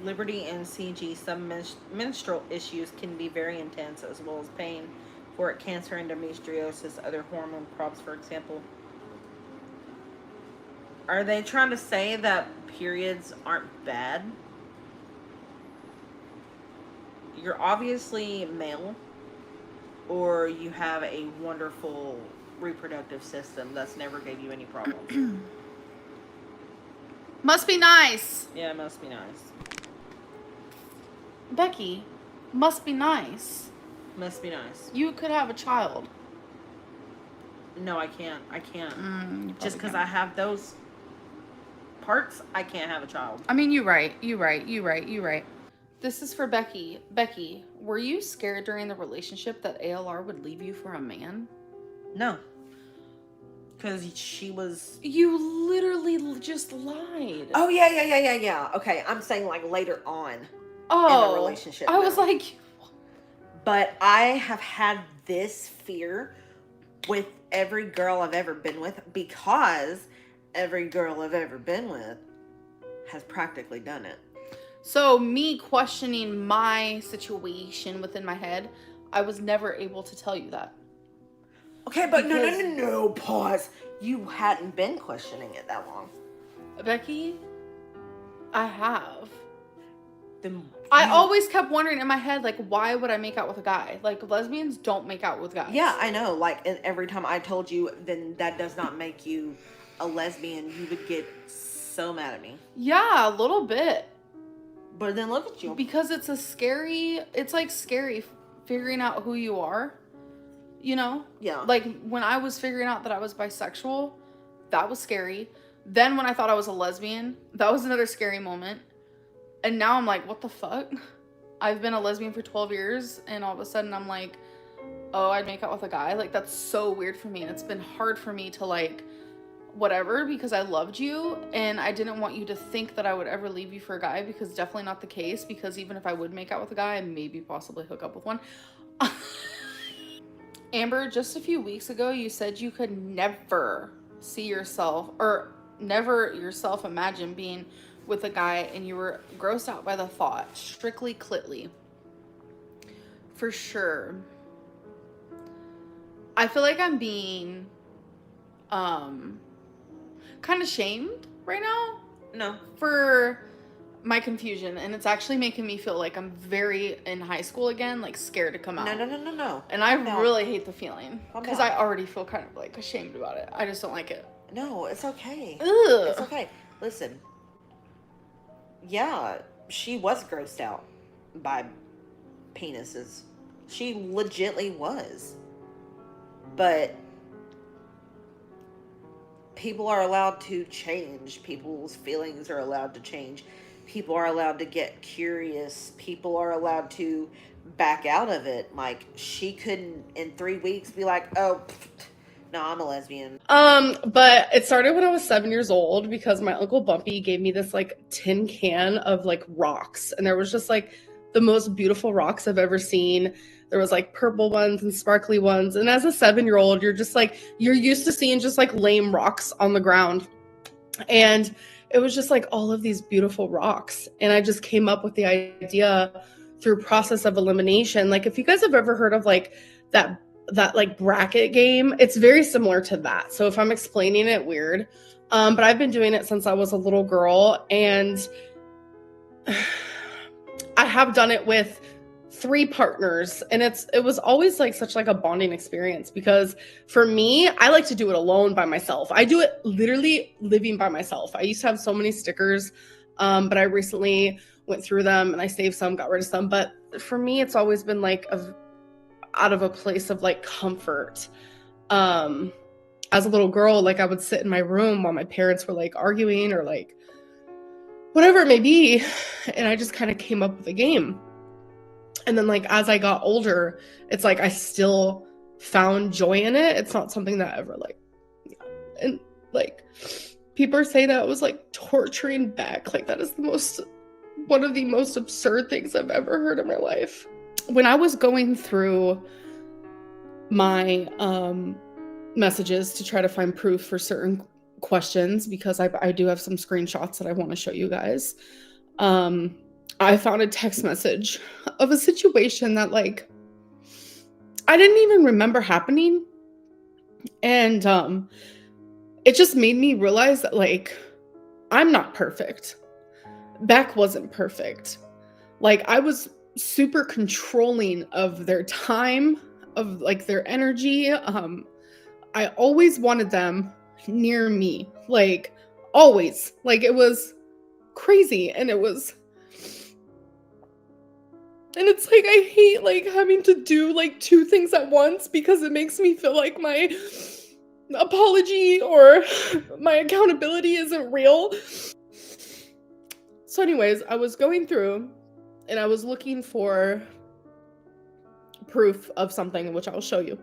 Liberty and CG, some menstrual issues can be very intense, as well as pain for cancer, endometriosis, other hormone problems, for example. Are they trying to say that periods aren't bad? You're obviously male, or you have a wonderful reproductive system that's never gave you any problems. Must be nice. Yeah, it must be nice. Becky, must be nice. Must be nice. You could have a child. No, I can't. I can't. Just because can. I have those parts, I can't have a child. I mean, you're right. This is for Becky. Becky, were you scared during the relationship that ALR would leave you for a man? No. Because she was... You literally just lied. Oh, yeah. Okay, I'm saying like later on in the relationship. I was like... But I have had this fear with every girl I've ever been with, because every girl I've ever been with has practically done it. So me questioning my situation within my head, I was never able to tell you that. Okay, but no, pause. You hadn't been questioning it that long. Becky, I have. I always kept wondering in my head, like, why would I make out with a guy? Like, lesbians don't make out with guys. Yeah, I know. Like, and every time I told you, then that does not make you a lesbian. You would get so mad at me. Yeah, a little bit. But then look at you. Because it's like scary figuring out who you are, you know? Yeah. Like, when I was figuring out that I was bisexual, that was scary. Then when I thought I was a lesbian, that was another scary moment. And now I'm like, what the fuck? I've been a lesbian for 12 years, and all of a sudden I'm like, oh, I'd make out with a guy? Like, that's so weird for me, and it's been hard for me to, like, whatever, because I loved you, and I didn't want you to think that I would ever leave you for a guy, because definitely not the case, because even if I would make out with a guy, I'd maybe possibly hook up with one. Amber, just a few weeks ago, you said you could never see yourself, or never yourself imagine being with a guy, and you were grossed out by the thought, strictly clitly. For sure. I feel like I'm being kind of shamed right now. No. For my confusion, and it's actually making me feel like I'm very in high school again, like scared to come out. No. And I really hate the feeling, because I already feel kind of like ashamed about it. I just don't like it. No, it's okay. Ugh. It's okay. Listen. Yeah, she was grossed out by penises. She legitly was. But people are allowed to change. People's feelings are allowed to change. People are allowed to get curious. People are allowed to back out of it. Like, she couldn't in 3 weeks be like, oh, no, I'm a lesbian. But it started when I was 7 years old, because my Uncle Bumpy gave me this like tin can of like rocks, and there was just like the most beautiful rocks I've ever seen. There was like purple ones and sparkly ones, and as a 7-year-old, you're just like, you're used to seeing just like lame rocks on the ground, and it was just like all of these beautiful rocks, and I just came up with the idea through process of elimination. Like, if you guys have ever heard of like that like bracket game, it's very similar to that. So if I'm explaining it weird, but I've been doing it since I was a little girl, and I have done it with 3 partners, and it was always like such like a bonding experience, because for me, I like to do it alone by myself. I do it literally living by myself. I used to have so many stickers, but I recently went through them and I saved some, got rid of some. But for me, it's always been like out of a place of like comfort. As a little girl, like I would sit in my room while my parents were like arguing or like whatever it may be, and I just kind of came up with a game. And then like as I got older, it's like I still found joy in it. It's not something that ever like, and like people say that it was like torturing back. Like, that is one of the most absurd things I've ever heard in my life. When I was going through my messages to try to find proof for certain questions, because I do have some screenshots that I want to show you guys, I found a text message of a situation that like I didn't even remember happening. And it just made me realize that like I'm not perfect. Beck wasn't perfect. Like I was super controlling of their time, of like their energy. I always wanted them near me. Like always. Like it was crazy, and it's like I hate like having to do like two things at once because it makes me feel like my apology or my accountability isn't real. So anyways, I was going through and I was looking for proof of something, which I'll show you.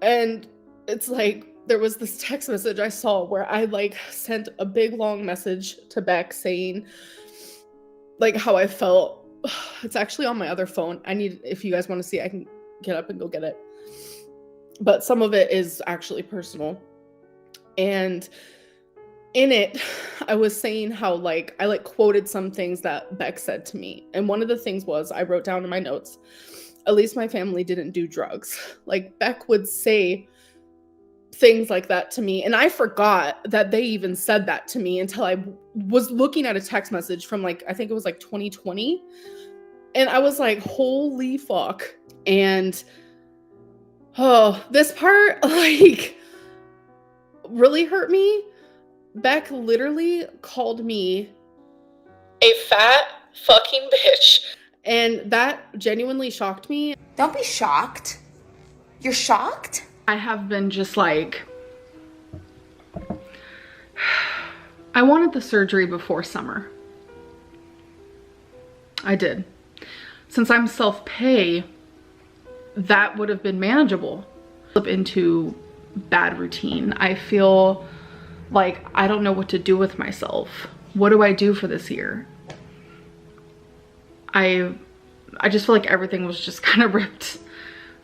And it's like there was this text message I saw where I like sent a big long message to Beck saying like how I felt. It's actually on my other phone. If you guys want to see, I can get up and go get it. But some of it is actually personal. And in it, I was saying how like I like quoted some things that Beck said to me. And one of the things was I wrote down in my notes, at least my family didn't do drugs. Like Beck would say things like that to me, and I forgot that they even said that to me until I was looking at a text message from like I think it was like 2020, and I was like, holy fuck. And oh, this part like really hurt me. Beck literally called me a fat fucking bitch, and that genuinely shocked me. Don't be shocked. You're shocked? I have been just like, I wanted the surgery before summer. I did. Since I'm self-pay, that would have been manageable. Slip into bad routine. I feel like I don't know what to do with myself. What do I do for this year? I just feel like everything was just kind of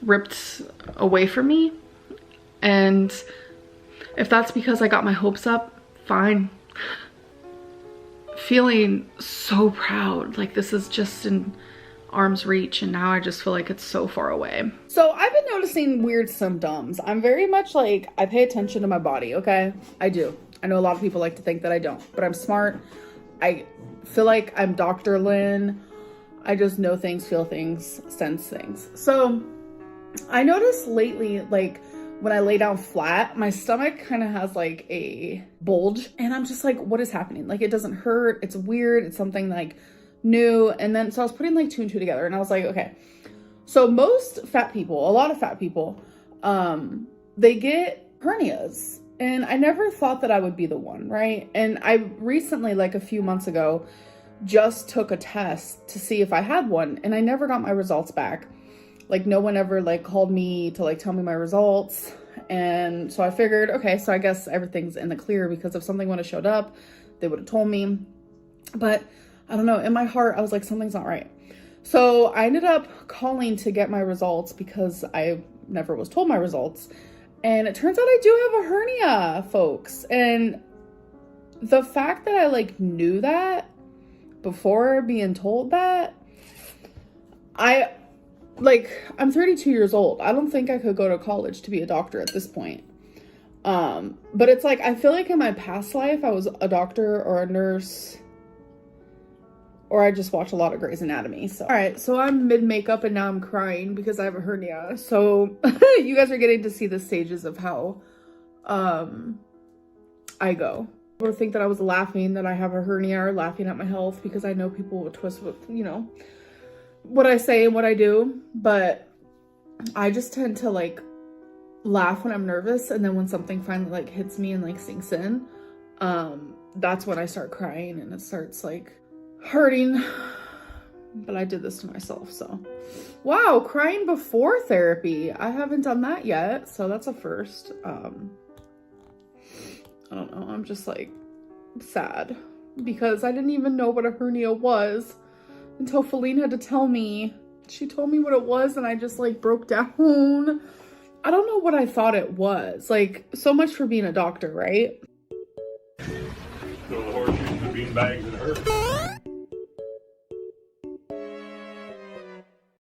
ripped away from me. And if that's because I got my hopes up, fine. Feeling so proud, like this is just in arm's reach, and now I just feel like it's so far away. So I've been noticing weird symptoms. I'm very much like, I pay attention to my body, okay? I do. I know a lot of people like to think that I don't, but I'm smart. I feel like I'm Dr. Lynn. I just know things, feel things, sense things. So I noticed lately, like when I lay down flat, my stomach kind of has like a bulge, and I'm just like, what is happening? Like it doesn't hurt. It's weird. It's something like new. And then, so I was putting like two and two together, and I was like, okay, so most fat people, a lot of fat people, they get hernias, and I never thought that I would be the one, right? And I recently, like a few months ago, just took a test to see if I had one, and I never got my results back. Like no one ever like called me to like tell me my results. And so I figured, okay, so I guess everything's in the clear, because if something would have showed up, they would have told me. But I don't know, in my heart, I was like, something's not right. So I ended up calling to get my results because I never was told my results. And it turns out I do have a hernia, folks. And the fact that I like knew that before being told that, I'm 32 years old. I don't think I could go to college to be a doctor at this point. But it's like, I feel like in my past life, I was a doctor or a nurse, or I just watch a lot of Grey's Anatomy. So, all right, so I'm mid makeup and now I'm crying because I have a hernia. So you guys are getting to see the stages of how, I go. Or think that I was laughing that I have a hernia, or laughing at my health, because I know people will twist with, you know, what I say and what I do. But I just tend to like laugh when I'm nervous, and then when something finally like hits me and like sinks in, that's when I start crying and it starts like hurting. But I did this to myself. So wow, crying before therapy, I haven't done that yet, so that's a first. I don't know, I'm just like sad because I didn't even know what a hernia was until Feline had to tell me. She told me what it was and I just like broke down. I don't know what I thought it was. Like, so much for being a doctor, right? So the horseshoes, the bean bags, and her.